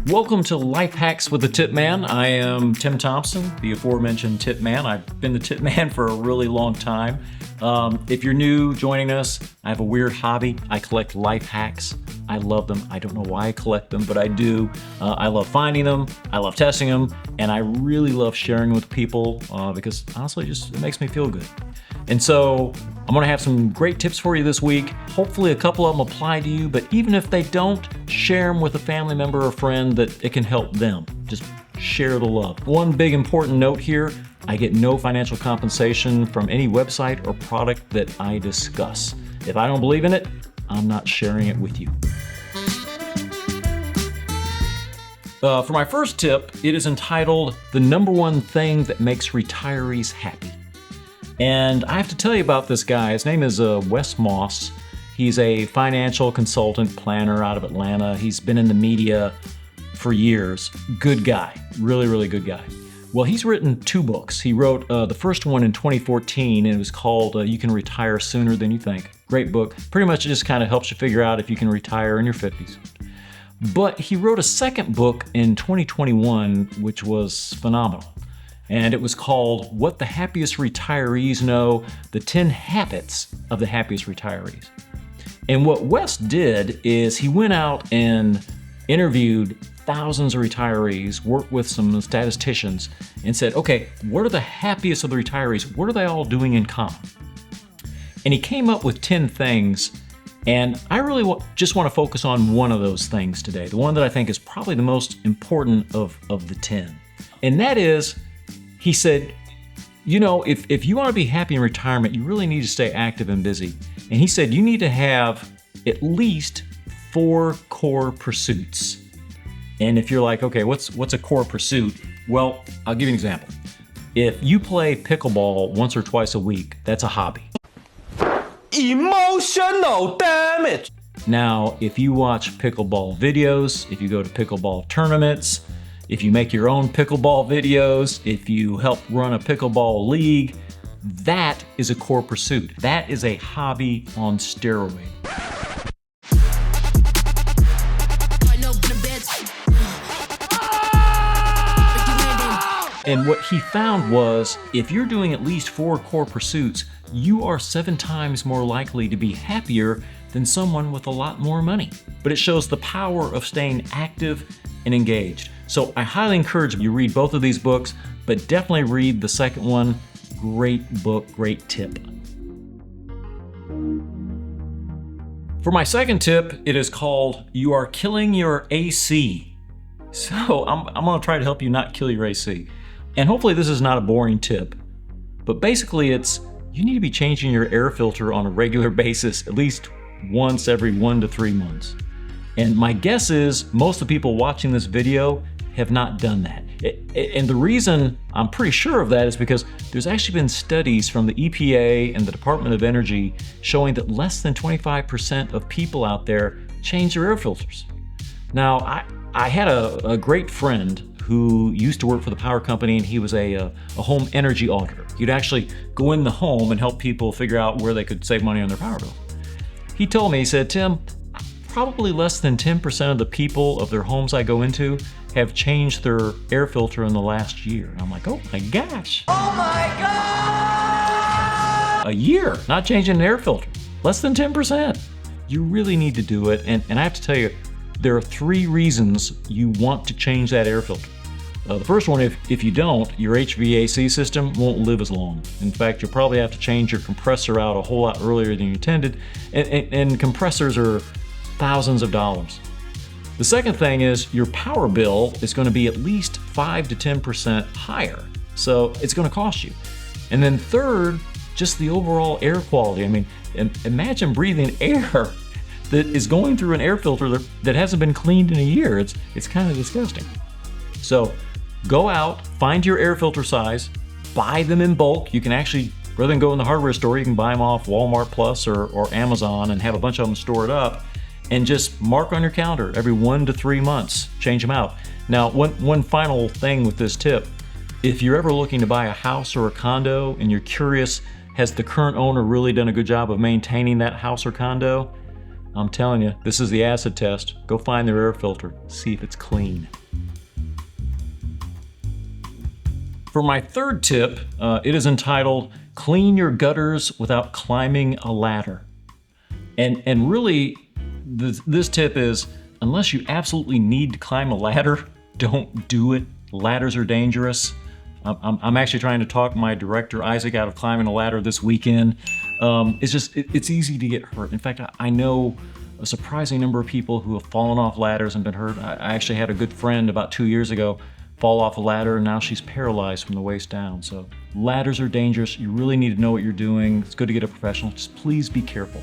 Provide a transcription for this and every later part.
Welcome to Life Hacks with the Tipman. I am Tim Thompson, the aforementioned Tipman. I've been the Tipman for a really long time. If you're new joining us, I have a weird hobby. I collect life hacks. I love them. I don't know why I collect them, but I do. I love finding them. I love testing them. And I really love sharing with people because honestly, it makes me feel good. And so I'm gonna have some great tips for you this week. Hopefully a couple of them apply to you, but even if they don't, share them with a family member or friend that it can help them. Just share the love. One big important note here, I get no financial compensation from any website or product that I discuss. If I don't believe in it, I'm not sharing it with you. For my first tip, it is entitled, "The Number One Thing That Makes Retirees Happy." And I have to tell you about this guy. His name is Wes Moss. He's a financial consultant planner out of Atlanta. He's been in the media for years. Good guy, really, really good guy. Well, he's written 2 books. He wrote the first one in 2014, and it was called You Can Retire Sooner Than You Think. Great book. Pretty much it just kind of helps you figure out if you can retire in your 50s. But he wrote a second book in 2021, which was phenomenal. And it was called What the Happiest Retirees Know, the 10 Habits of the Happiest Retirees. And what Wes did is he went out and interviewed thousands of retirees, worked with some statisticians, and said, okay, what are the happiest of the retirees? What are they all doing in common? And he came up with 10 things, and I really just want to focus on one of those things today, the one that I think is probably the most important of the 10. And that is, he said, you know, if you want to be happy in retirement, you really need to stay active and busy. And he said you need to have at least 4 core pursuits. And if you're like, okay, what's a core pursuit? Well, I'll give you an example. If you play pickleball once or twice a week, that's a hobby. Emotional damage. Now, if you watch pickleball videos, if you go to pickleball tournaments, if you make your own pickleball videos, if you help run a pickleball league, that is a core pursuit. That is a hobby on steroids. And what he found was, if you're doing at least 4 core pursuits, you are 7 times more likely to be happier than someone with a lot more money. But it shows the power of staying active and engaged. So I highly encourage you read both of these books, but definitely read the second one. Great book, great tip. For my second tip, it is called You Are Killing Your AC. So I'm gonna try to help you not kill your AC. And hopefully this is not a boring tip, but basically it's, you need to be changing your air filter on a regular basis, at least once every 1 to 3 months. And my guess is most of the people watching this video have not done that. And the reason I'm pretty sure of that is because there's actually been studies from the EPA and the Department of Energy showing that less than 25% of people out there change their air filters. Now, I had a great friend who used to work for the power company, and he was a home energy auditor. He'd actually go in the home and help people figure out where they could save money on their power bill. He told me, he said, Tim, probably less than 10% of the people of their homes I go into have changed their air filter in the last year. And I'm like, oh my gosh. Oh my God! A year, not changing an air filter. Less than 10%. You really need to do it. And I have to tell you, there are 3 reasons you want to change that air filter. The first one, if you don't, your HVAC system won't live as long. In fact, you'll probably have to change your compressor out a whole lot earlier than you intended. And compressors are thousands of dollars. The second thing is your power bill is going to be at least 5 to 10% higher. So it's going to cost you. And then third, just the overall air quality. I mean, imagine breathing air that is going through an air filter that hasn't been cleaned in a year. It's kind of disgusting. So go out, find your air filter size, buy them in bulk. You can actually, rather than go in the hardware store, you can buy them off Walmart Plus or Amazon and have a bunch of them stored up, and just mark on your calendar every 1 to 3 months, change them out. Now, one final thing with this tip, if you're ever looking to buy a house or a condo and you're curious, Has the current owner really done a good job of maintaining that house or condo? I'm telling you, this is the acid test. Go find their air filter, see if it's clean. For my third tip, it is entitled, Clean Your Gutters Without Climbing a Ladder. And really, this tip is, unless you absolutely need to climb a ladder, don't do it. Ladders are dangerous. I'm actually trying to talk my director, Isaac, out of climbing a ladder this weekend. It's easy to get hurt. In fact, I know a surprising number of people who have fallen off ladders and been hurt. I actually had a good friend about 2 years ago fall off a ladder, and now she's paralyzed from the waist down. So ladders are dangerous. You really need to know what you're doing. It's good to get a professional. Just please be careful.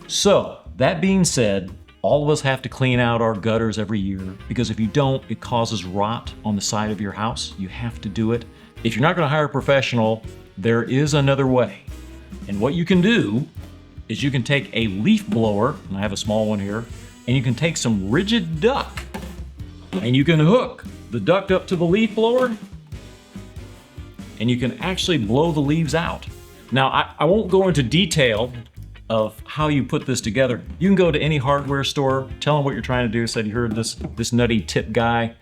So that being said, all of us have to clean out our gutters every year, because if you don't, it causes rot on the side of your house. You have to do it. If you're not going to hire a professional, there is another way. And what you can do is you can take a leaf blower, and I have a small one here, and you can take some rigid duct, and you can hook the duct up to the leaf blower, and you can actually blow the leaves out. Now, I won't go into detail of how you put this together. You can go to any hardware store, tell them what you're trying to do. Said you heard this nutty tip guy,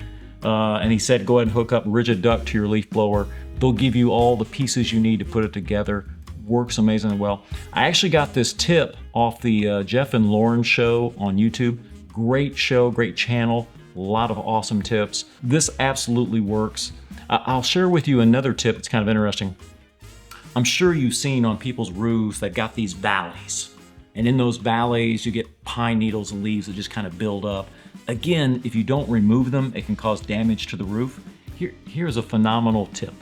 and he said go ahead and hook up rigid duct to your leaf blower. They'll give you all the pieces you need to put it together. Works amazingly well. I actually got this tip off the Jeff and Lauren show on YouTube. Great show, great channel, a lot of awesome tips. This absolutely works. I'll share with you another tip that's kind of interesting. I'm sure you've seen on people's roofs, they've got these valleys. And in those valleys, you get pine needles and leaves that just kind of build up. Again, if you don't remove them, it can cause damage to the roof. Here's a phenomenal tip.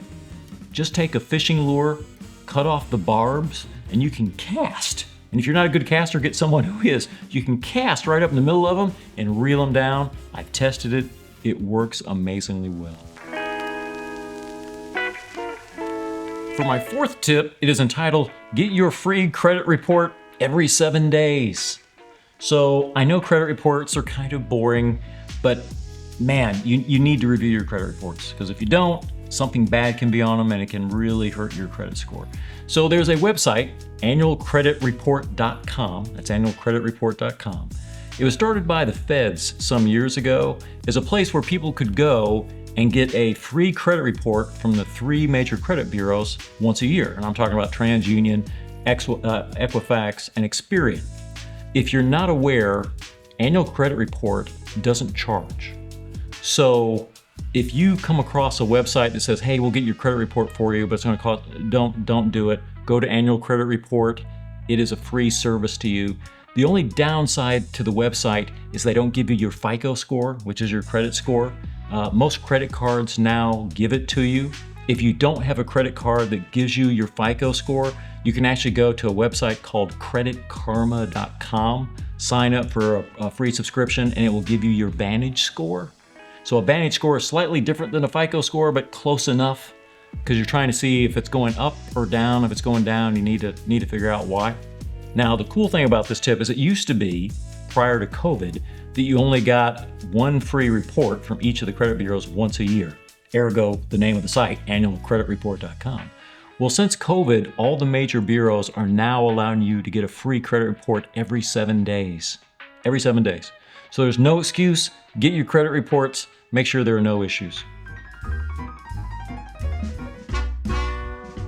Just take a fishing lure, cut off the barbs, and you can cast. And if you're not a good caster, get someone who is. You can cast right up in the middle of them and reel them down. I've tested it. It works amazingly well. For my fourth tip, it is entitled, Get Your Free Credit Report Every 7 Days. So I know credit reports are kind of boring, but man, you need to review your credit reports, because if you don't, something bad can be on them and it can really hurt your credit score. So there's a website, annualcreditreport.com. That's annualcreditreport.com. It was started by the feds some years ago as a place where people could go and get a free credit report from the 3 major credit bureaus once a year. And I'm talking about TransUnion, Equifax, and Experian. If you're not aware, Annual Credit Report doesn't charge. So if you come across a website that says, hey, we'll get your credit report for you, but it's going to cost, don't do it. Go to Annual Credit Report. It is a free service to you. The only downside to the website is they don't give you your FICO score, which is your credit score. Most credit cards now give it to you. If you don't have a credit card that gives you your FICO score, you can actually go to a website called creditkarma.com, sign up for a free subscription, and it will give you your Vantage score. So a Vantage score is slightly different than a FICO score, but close enough, because you're trying to see if it's going up or down. If it's going down, you need to figure out why. Now, the cool thing about this tip is it used to be, prior to COVID, that you only got one free report from each of the credit bureaus once a year. Ergo, the name of the site, annualcreditreport.com. Well, since COVID, all the major bureaus are now allowing you to get a free credit report every 7 days. Every 7 days. So there's no excuse. Get your credit reports. Make sure there are no issues.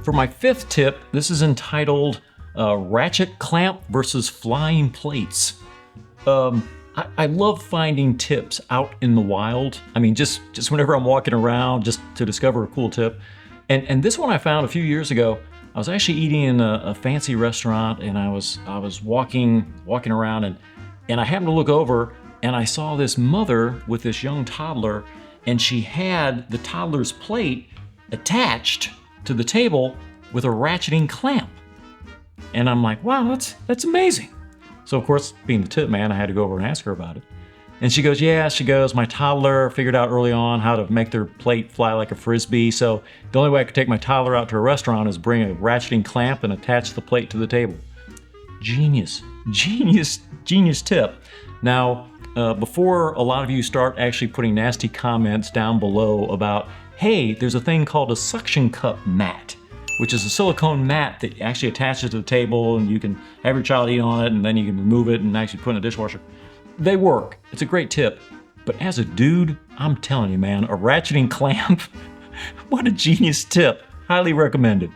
For my fifth tip, this is entitled Ratchet Clamp versus Flying Plates. I love finding tips out in the wild. I mean, just whenever I'm walking around, just to discover a cool tip. And this one I found a few years ago. I was actually eating in a fancy restaurant, and I was walking around, and I happened to look over, and I saw this mother with this young toddler, and she had the toddler's plate attached to the table with a ratcheting clamp. And I'm like, wow, that's amazing. So of course, being the tip man, I had to go over and ask her about it. And she goes, my toddler figured out early on how to make their plate fly like a Frisbee. So the only way I could take my toddler out to a restaurant is bring a ratcheting clamp and attach the plate to the table. Genius tip. Now, before a lot of you start actually putting nasty comments down below about, hey, there's a thing called a suction cup mat. which is a silicone mat that actually attaches to the table and you can have your child eat on it and then you can remove it and actually put in a dishwasher. They work. It's a great tip. But as a dude, I'm telling you, man, a ratcheting clamp, what a genius tip. Highly recommended.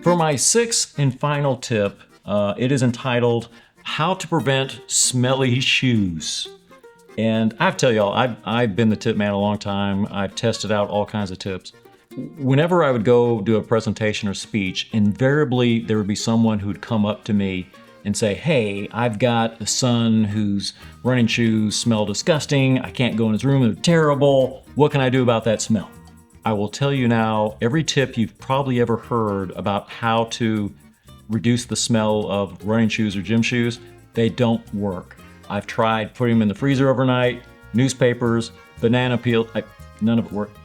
For my sixth and final tip, it is entitled, How to Prevent Smelly Shoes. And I have to tell y'all, I've been the tip man a long time. I've tested out all kinds of tips. Whenever I would go do a presentation or speech, invariably there would be someone who'd come up to me and say, hey, I've got a son whose running shoes smell disgusting. I can't go in his room, they're terrible. What can I do about that smell? I will tell you now, every tip you've probably ever heard about how to reduce the smell of running shoes or gym shoes, they don't work. I've tried putting them in the freezer overnight, newspapers, banana peel, none of it worked.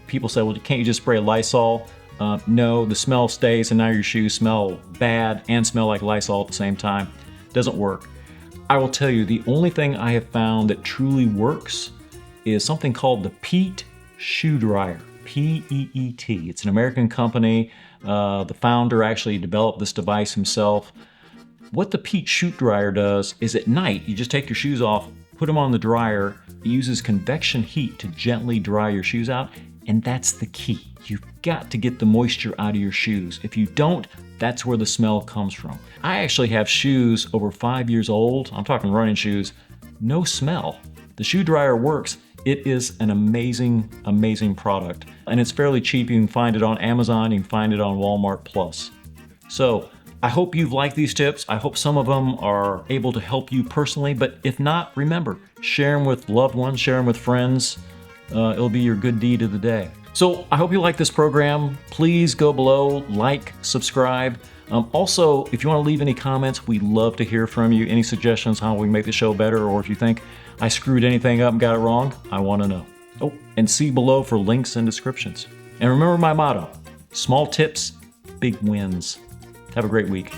People say, well, can't you just spray Lysol? No, the smell stays and now your shoes smell bad and smell like Lysol at the same time. Doesn't work. I will tell you, the only thing I have found that truly works is something called the Peet Shoe Dryer. P-E-E-T. It's an American company. The founder actually developed this device himself. What the Peet Shoe Dryer does is at night, you just take your shoes off, put them on the dryer. It uses convection heat to gently dry your shoes out, and that's the key. You've got to get the moisture out of your shoes. If you don't, that's where the smell comes from. I actually have shoes over 5 years old. I'm talking running shoes. No smell. The shoe dryer works. It is an amazing, amazing product. And it's fairly cheap. You can find it on Amazon. You can find it on Walmart Plus. So I hope you've liked these tips. I hope some of them are able to help you personally. But if not, remember, share them with loved ones, share them with friends. It'll be your good deed of the day. So I hope you like this program. Please go below, like, subscribe. Also, if you want to leave any comments, we'd love to hear from you. Any suggestions how we can make the show better, or if you think I screwed anything up and got it wrong, I want to know. Oh, and see below for links and descriptions. And remember my motto, small tips, big wins. Have a great week.